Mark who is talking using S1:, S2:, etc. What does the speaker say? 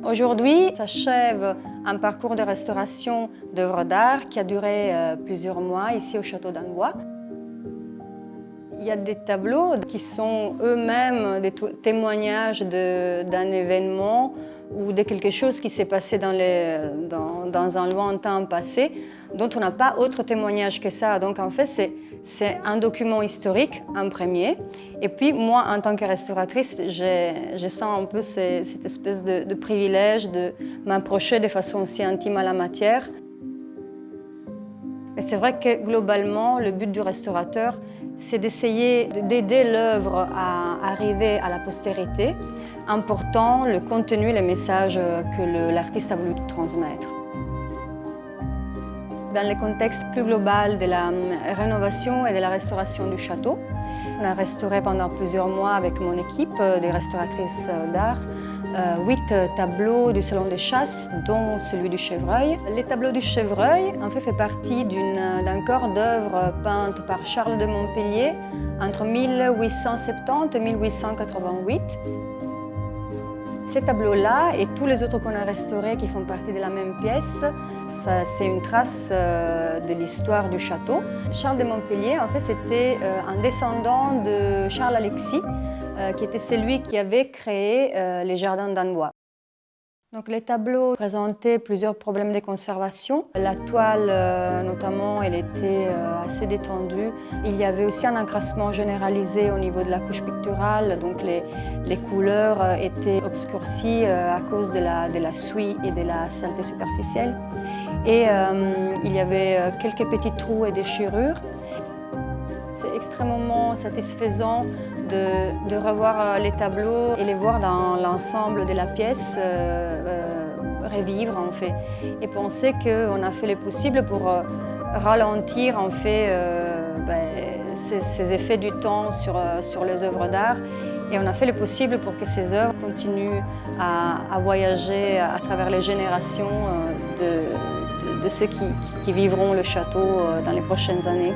S1: Aujourd'hui s'achève un parcours de restauration d'œuvres d'art qui a duré plusieurs mois ici au château d'Angois. Il y a des tableaux qui sont eux-mêmes des témoignages d'un événement ou de quelque chose qui s'est passé dans un lointain passé, dont on n'a pas autre témoignage que ça. Donc en fait, c'est un document historique, un premier. Et puis moi, en tant que restauratrice, je sens un peu cette espèce de privilège de m'approcher de façon aussi intime à la matière. Mais c'est vrai que globalement, le but du restaurateur, c'est d'essayer d'aider l'œuvre à arriver à la postérité en portant le contenu, les messages que l'artiste a voulu transmettre. Dans le contexte plus global de la rénovation et de la restauration du château, on a restauré pendant plusieurs mois avec mon équipe des restauratrices d'art 8 tableaux du salon des chasses, dont celui du chevreuil. Les tableaux du chevreuil en fait partie d'un corps d'œuvre peinte par Charles de Montpellier entre 1870 et 1888. Ces tableaux-là et tous les autres qu'on a restaurés qui font partie de la même pièce, c'est une trace de l'histoire du château. Charles de Montpellier, en fait, c'était un descendant de Charles Alexis, qui était celui qui avait créé les jardins d'Angois. Donc, les tableaux présentaient plusieurs problèmes de conservation. La toile, notamment, elle était assez détendue. Il y avait aussi un encrassement généralisé au niveau de la couche picturale, donc les couleurs étaient obscurcies à cause de la suie et de la saleté superficielle. Et il y avait quelques petits trous et déchirures. C'est extrêmement satisfaisant de revoir les tableaux et les voir dans l'ensemble de la pièce revivre en fait. Et penser qu'on a fait le possible pour ralentir en fait ces effets du temps sur les œuvres d'art. Et on a fait le possible pour que ces œuvres continuent à voyager à travers les générations de ceux qui vivront le château dans les prochaines années.